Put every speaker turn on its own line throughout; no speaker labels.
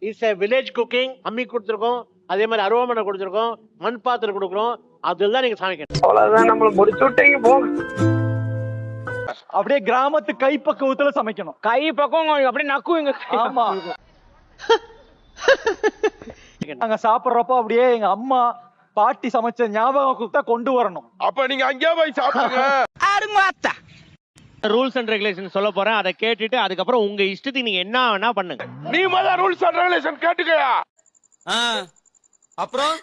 It's a village cooking. அம்மி கொடுத்துருக்கோம், அதே மாதிரி அருவாமனை கொடுத்துருக்கோம், மண் பாத்திரம் கொடுக்குறோம். அதெல்லாம் நீங்க சமைக்கணும்.
அவ்வளவுதான், நம்மள முடிச்சு விட்டீங்க போங்க.
அப்படியே கிராமத்து கைப்பக்குவத்துல சமைக்கணும்.
கை பக்கம் அப்படியே நக்குவீங்க.
ஆமா. நாங்க சாப்பிடுறப்போ அப்படியே எங்க அம்மா பாட்டி சமைச்ச ஞாபகம் கொண்டு வரணும்.
அப்ப நீங்க அங்கேயே போய் சாப்பிடுங்க.
ரூல்ஸ் அண்ட் ரெகுலேஷன் சொல்ல போறேன், அதை கேட்டுட்டு அதுக்கப்புறம் உங்க இஷ்டத்துக்கு நீங்க என்ன வேணா பண்ணுங்க.
நீ முதல்ல ரூல்ஸ் அண்ட் ரெகுலேஷன் கேட்டுக்கயா.
அப்புறம்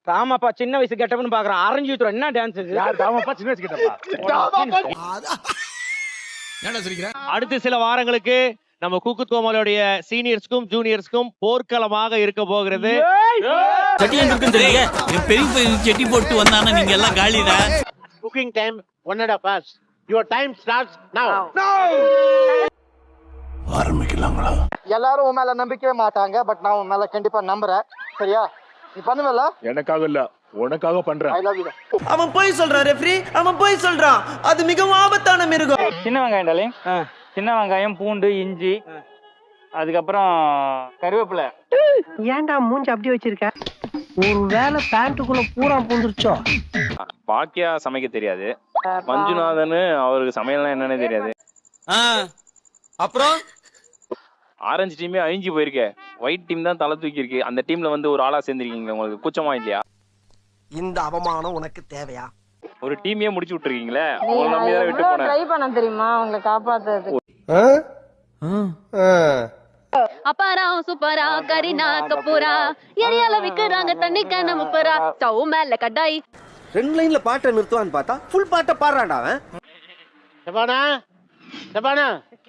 ராமாப்பா சின்ன வயசு கெட்டப்னு பாக்குறான். அரைஞ்சு ஊத்துறோம். என்ன டான்ஸ் இது?
யார் ராமப்பா சின்ன வயசு
அடுத்த சில வாரங்களுக்கு நம்ம குக்கு கோமாளுடைய சீனியர்ஸ்க்கும் ஜூனியர்ஸ்க்கும் போர்க்களமாக இருக்க போகிறது.
பெரிய செட்டி போட்டு வந்தானா நீங்க எல்லாம் காலிடா.
Cooking time 1.5 hours. Your time starts now.
ஆரம்பிக்கலாங்களா?
எல்லாரும் உன் மேல நம்பிக்கவே மாட்டாங்க, பட் நான் உன் மேல கண்டிப்பா நம்புறேன். சரியா? நீ பண்ணுவல?
எனக்காக இல்ல, உனக்காக பண்றேன்.
I love you.
அவன் போய் சொல்றான் ரெஃப்ரி, அவன் போய் சொல்றான். அது மிகவும் ஆபத்தான மிருகம்.
சின்ன வெங்காயம் டாலிங். சின்ன வெங்காயம், பூண்டு, இஞ்சி, அதுக்கப்புறம் கருவேப்பிலை.
ஏன்டா மூஞ்சி அப்படி வச்சிருக்க? ஒருவேளை பேண்ட்டுக்குள்ள பூரா பூந்துருச்சோ?
பாக்கியா சமைக்க தெரியாது, மஞ்சுநாதன் அவருக்கு சமையல்லாம் என்னன்னே தெரியாது.
அப்புறம்
ஆரஞ்சு டீமே அழிஞ்சு போயிருக்கே, ஒயிட் டீம் தான் தலை தூக்கி இருக்கு. அந்த டீம்ல வந்து ஒரு ஆளா சேர்ந்திருக்கீங்க, உங்களுக்கு கூச்சமா இல்லையா?
இந்த அவமானம் உனக்கு தேவையா?
ஒரு டீமையே முடிச்சு விட்டுருக்கீங்களே, உங்களை நம்பிதான் விட்டு போனேன்.
ட்ரை பண்ண தெரியுமா உங்களை காப்பாத்துறது? அப்பாரா சூப்பரா கரீனா கபூரா ஏரியால விக்குறாங்க தண்ணி கேன முப்பரா ஸ்டவ் மேல கடாய்.
2 லைன்ல பாட்டை நிறுத்துவான்னு பார்த்தா ஃபுல் பாட்டை பாடுறான்டா அவன்.
செபானா செபானா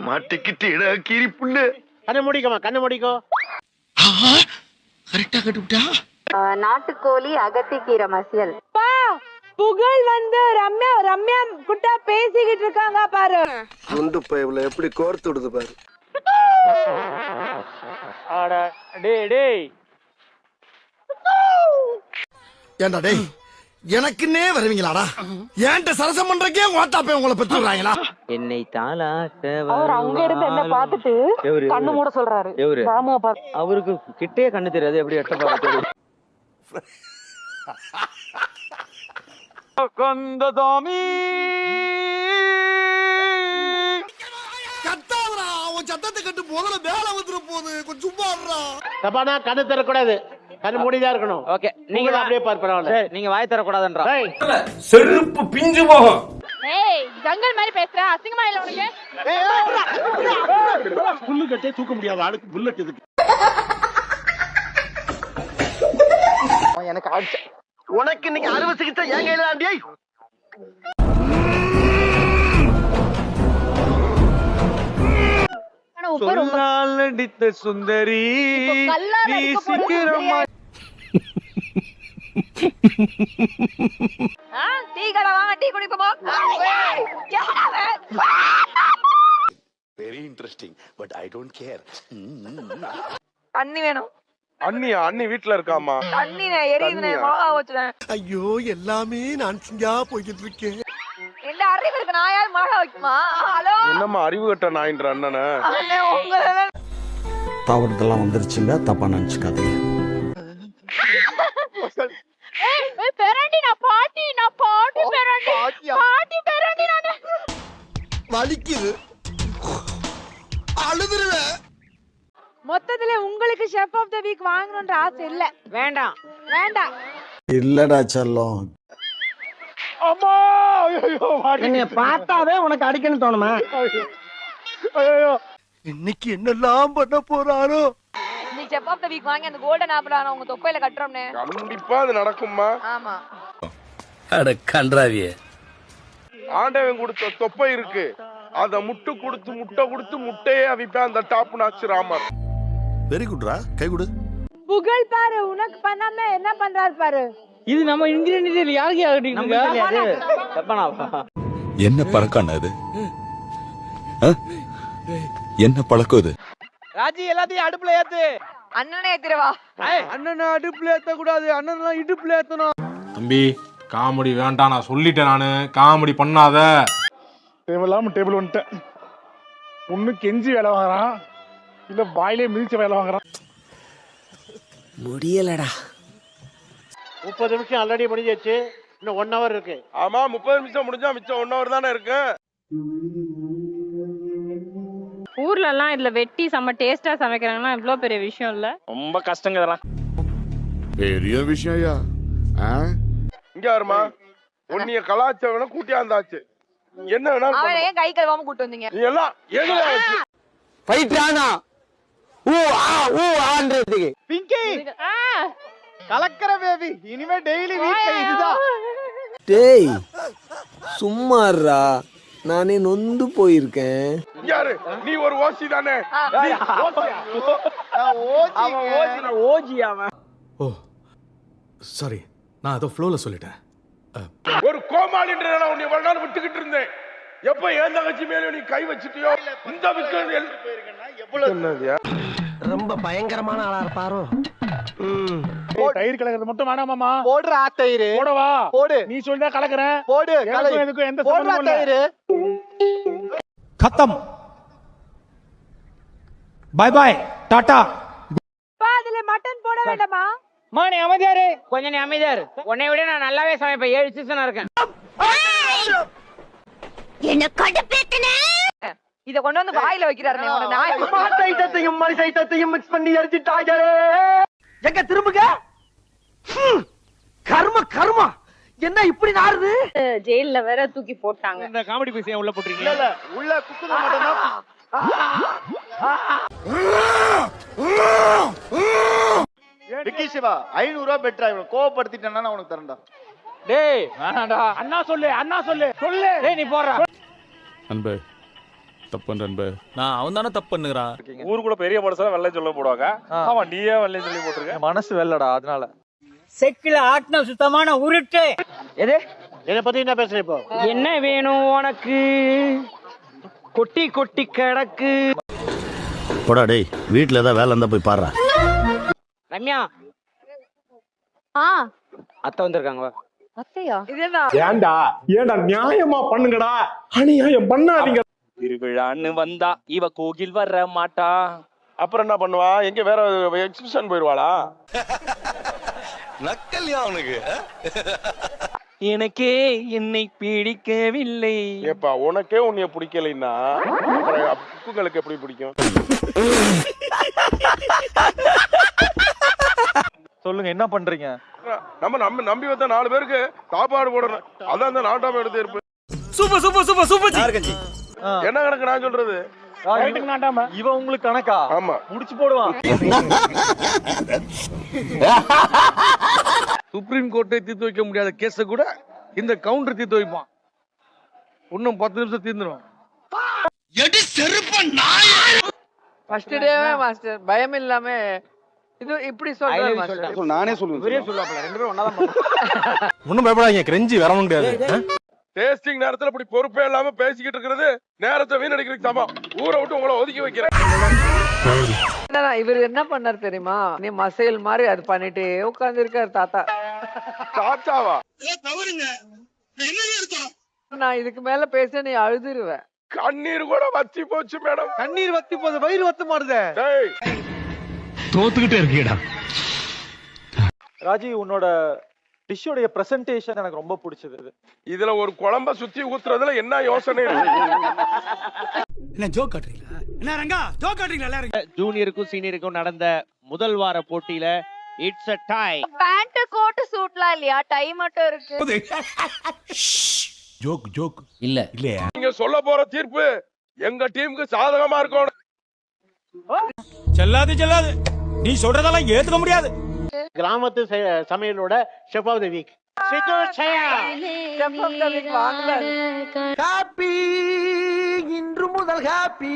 மாட்டிக்கிட்டு இட கீரி புல்லு.
கண்ணை மூடிக்கோமா, கண்ணை மூடிக்கோ.
கரெக்டா கட்டுட்டா.
நாட்டுக்கோழி அகத்திக்கீரை மசியல்.
புகழ் வந்து ரம்யா குட்டா பேசிக்கிட்டு இருக்காங்க பாரு.
குண்டு பைப்ல எப்படி கோர்த்து விடுது பாரு.
அட டேய் டேய்.
ஏன்டா டேய், எனக்குன்னே வருவீங்களாடா? ஏன்ட்ட சரசம் பண்றக்கே ஓட்டாப்பே உங்களை பெற்றுறாங்களா?
என்னை தாளாட்ட
அவர் அங்க இருந்து என்ன பார்த்துட்டு கண்ணு மூட சொல்றாரு. ராமுவ பாரு.
அவருக்கு கிட்டே கண்ணு தெரியாது, எப்படி எட்ட பாரு.
கந்ததாமி
கத்தாதடா, உன் சத்தத்தை கட்டு முதல்ல மேல வந்துற போது கொஞ்சம் சும்மாடுறா.
செபானா கண்ணு தரக்கூடாது, கண்ணு மூடிதான் இருக்கணும்.
ஓகே, நீங்க
அப்படியே பாரு, பரவாயில்ல.
சரி, நீங்க வாய் தர கூடாதுன்றா.
செருப்பு பிஞ்சு போகும்.
ஏய் ஜங்கல் மாதிரி பேசுற, அசிங்கமா இல்ல உனக்கு?
புல்லு கட்டே தூக்க முடியாது ஆளுக்கு, புல்லட் இதுக்கு.
எனக்கு அடிச்ச உனக்கு இன்னைக்கு அறுவை சிகிச்சை என் கையில தாண்டி.
சொல்லால் நடித்த சுந்தரி நீ சீக்கிரமா.
டீ கடை வாங்க, டீ குடிப்போமா?
Very interesting, but I don't care.
தண்ணி வேணும்.
அண்ணி வீட்ல இருக்காமா.
தண்ணி எரியுதுனே, மிளகா வச்சுறேன்.
ஐயோ, எல்லாமே நான் சிங்கா போய்கிட்டு இருக்கேன்.
என்ன அறிவு இருக்கு, நான் யார் மிளகா வைக்குமா? ஹலோ,
என்னம்மா அறிவு கட்ட நாயின்ற அண்ணனை.
அண்ணே உங்கள
தவறுதெல்லாம் வந்துருச்சுங்க, தப்பா நினைச்சுக்காதீங்க.
ஏய் பெரண்டி, நான் பாட்டி பெரண்டி. பாட்டி பெரண்டி நானே.
வலிக்குது, அழுதுருவேன்.
மொத்தத்துல உங்களுக்கு ஷெஃப் ஆஃப் தி வீக் வாங்கணும்ன்ற ஆசை இல்ல?
வேண்டாம்
வேண்டாம்.
இல்லடா செல்லம்.
அம்மா ஐயோ,
என்னைய பார்த்தாவே உனக்கு அடிக்கணும் தோணுமா?
ஐயோ,
இன்னைக்கு என்னெல்லாம் பண்ண போறாரோ.
நீ ஷெஃப் ஆஃப் தி வீக் வாங்கி அந்த கோல்டன் ஆப்பிள் ஆன உங்க தொப்பையில கட்டறோம்னே.
கண்டிப்பா அது நடக்குமா?
ஆமா.
அட கன்றாவியே,
ஆண்டவன் கொடுத்த தொப்பை இருக்கு, அத முட்டை கொடுத்து முட்டையே அவிப்பேன் அந்த டாப் நாச்சு ராமர்.
வெரி குட்ரா, கை கொடு.
புகழ் பாரு, உனக்கு பண்ணாம என்ன பண்றாரு பாரு.
இது நம்ம இன்கிரிடியன்ட் யாருக்கு ஆகட்டீங்க?
என்ன பழக்கம் அது? என்ன பழக்கம் இது?
ராஜி எல்லாத்தையும் அடுப்புல ஏத்து.
அண்ணனே ஏத்திரவா.
அண்ணன் அடுப்புல ஏத்த கூடாது, அண்ணன் இடுப்புல ஏத்தணும்.
தம்பி காமெடி வேண்டாம், நான் சொல்லிட்டேன். நானு காமெடி பண்ணாத.
தேவையில்லாம டேபிள் வந்துட்டேன். ஒண்ணு கெஞ்சி வேலை வாங்குறான், இல்ல வாயிலே மிதிச்ச வேலை வாங்குறான்.
முடியலடா.
30 நிமிஷம் ஆல்ரெடி முடிஞ்சிச்சு. இன்னும் 1 hour இருக்கு.
ஆமா 30 நிமிஷம் முடிஞ்சா மிச்சம் 1 hour தானே இருக்கு.
ஊர்ல எல்லாம் இதுல வெட்டி செம்ம டேஸ்டா சமைக்கிறாங்கன்னா இவ்ளோ பெரிய விஷயம் இல்ல.
ரொம்ப கஷ்டங்க இதெல்லாம்.
பெரிய விஷயம்யா.
இங்க வருமா ஒன்னிய கலாச்சாரம் கூட்டியாந்தாச்சு. என்ன வேணாலும்
அவன் ஏன் கை கழுவாம கூட்டி வந்தீங்க?
நீ எல்லாம் எதுல வச்சு
ஃபைட்டானா ஊ ஆ ஊ ஆன்றதுக்கு
பிங்கி கலக்கற பேபி. இனிமே டெய்லி வீட்ல இதுதான்.
டேய் சும்மாறா, நானே நொந்து போயிருக்கேன்.
யாரு நீ ஒரு ஓசி தானே.
ஓஜி அவன்.
ஓ சாரி, நான் அதோ ஃப்ளோல சொல்லிட்டேன்.
ஒரு கோமாளின்ற உன்னை இவ்வளவு நாள் விட்டுக்கிட்டு இருந்தேன். எப்ப ஏன் தங்கச்சி மேல நீ கை வச்சிட்டியோ இந்த விக்கிறது என்னதுயா?
ரொம்ப பயங்கரமான ஆளா இருப்பாரோ.
தயிர் கலக்கிறது மட்டும் வேணாமாமா.
போடுற தயிர்
போடவா
போடு.
நீ சொல்றா கலக்குறேன்.
போடு
எனக்கும் எதுக்கும் எந்த
போடுற
சம்பந்தமும் இல்ல.
தயிர்
खत्म बाय बाय टाटा.
அதுல மட்டன் போட வேண்டாமா?
நீ அமைதியாரு, கொஞ்சம் நீ அமைதியாரு. உன்னை விட நான் நல்லாவே சமைப்பேன். 7 சீசனா இருக்கேன்.
என்ன கடுப்பேத்தனே.
இத கொண்டு வந்து வாயில வைக்கிறாரு. உன நாய்
சைத்தத்தையும் மணி சைத்தத்தையும் மிக்ஸ் பண்ணி எரிஞ்சிட்டாங்களே. எங்க திரும்புங்க. கர்ம கர்மா என்ன இப்படி நாறுது?
ஜெயில்ல வேற தூக்கி போட்டாங்க.
இந்த காமெடி பீஸ் ஏன் உள்ள போட்டுருக்கீங்க?
இல்ல உள்ள குக்குது மட்டும் தான். விக்கி சிவா 500 ரூபாய் பெட்டரா. இவனை கோவப்படுத்திட்டேன்னா நான் உனக்கு தரேன்டா.
டேய் வேணாடா. அண்ணா சொல்லு, அண்ணா சொல்லு. சொல்லு. டேய் நீ போறா.
அன்பு தப்பு பண்ற அன்பு.
நான் அவன் தானே தப்பு பண்ணுகிறான்.
ஊருக்குள்ள பெரிய மனுஷன் வெள்ளை சொல்ல போடுவாங்க. ஆமா நீயே வெள்ளை சொல்லி போட்டுருக்க.
மனசு வெள்ளடா அதனால.
செக்கில ஆட்டின சுத்தமான உருட்டு.
எது என்ன பத்தி என்ன பேசுற இப்போ?
என்ன வேணும் உனக்கு? கொட்டி கொட்டி கிடக்கு.
போடா டேய், வீட்ல ஏதாவது வேலை இருந்தா போய் பாரு.
ரம்யா அத்தை வந்திருக்காங்க.
அத்தையா?
இதுதான்
ஏண்டா நியாயமா பண்ணுங்கடா. அநியாயம் பண்ணாதீங்க.
திருவிழான்னு வந்தா இவ கோகில் வர மாட்டா.
அப்புறம் என்ன பண்ணுவா? எங்க வேற எக்ஸிபிஷன் போயிருவாளா?
நக்கல்யா அவனுக்கு.
எனக்கே என்னை பிடிக்கவில்லை.
ஏப்பா உனக்கே உன்னைய பிடிக்கலைன்னா அப்புறம் புக்குங்களுக்கு எப்படி பிடிக்கும்?
சொல்லுங்க என்ன பண்றீங்க?
நம்ம நம்பி வந்த 4 பேருக்கு சாப்பாடு போடணும். அதான் அந்த நாட்டாம எடுத்து இருப்பு.
Super super super super.
என்ன கணக்கு நான் சொல்றது?
இவன் உங்களுக்கு கணக்கா?
ஆமா
முடிச்சு போடுவான்.
சுப்ரீம் கோர்ட்டை தீர்த்து வைக்க முடியாத கேஸ கூட இந்த கவுண்டர் தீர்த்து வைப்பான். இன்னும் 10 நிமிஷம் தீர்ந்துடும்.
எடி செருப்ப நாய்.
ஃபர்ஸ்ட் டேவே மாஸ்டர் பயம் இல்லாம இது இப்படி சொல்றாரு மாஸ்டர்.
நானே சொல்லுவேன். ஒரே சொல்லப்பல. 2 பேரும் ஒண்ணா தான்.
ஒண்ணும் பயப்படாதீங்க, கிரெஞ்சி வர முடியாது.
டேஸ்டிங் நேரத்துல இப்படி பொறுப்பே இல்லாம பேசிக்கிட்டு இருக்கிறது நேரத்தை வீணடிக்கிறதுக்கு சமம். ஊரை விட்டு உங்களை ஒதுக்கி வைக்கிறேன்.
இவர் என்ன பண்ணாரு தெரியுமா? நீ மசைல் மாதிரி அது பண்ணிட்டே உட்கார்ந்து இருக்காரு தாத்தா.
தாத்தாவா?
நான் இதுக்கு மேல பேச நீ அழுதுருவேன்.
கண்ணீர் கூட வத்தி போச்சு மேடம்.
கண்ணீர் வத்தி போகுது, வயிறு வத்து மாறுதே.
தோத்துக்கிட்டே இருக்கீடா.
ராஜி உன்னோட டிஷ்ஷோட பிரசன்டேஷன் எனக்கு ரொம்ப பிடிச்சது.
இதுல ஒரு குழம்ப சுத்தி ஊத்துறதுல என்ன யோசனை இருக்கு?
என்ன ஜோக் காட்றீங்களா? என்ன ரங்கா ஜோக் காட்றீங்களா எல்லாரும்?
ஜூனியருக்கும் சீனியருக்கும் நடந்த முதல் வார போட்டியில it's a tie.
Pant coat சூட்லாம் இல்லையா? டை மட்டும் இருக்கு.
ஜோக் ஜோக் இல்ல இல்லையா?
நீங்க சொல்ல போற தீர்ப்பு எங்க டீமுக்கு சாதகமா இருக்கணும்.
செல்லாது செல்லாது, நீ சொல்றதெல்லாம் ஏத்துக்க முடியாது.
கிராமத்து சமையலோட ஷெஃப் ஆஃப் தி வீக்
வாங்கலாம்.
ஹாப்பி இன்று முதல் ஹாப்பி.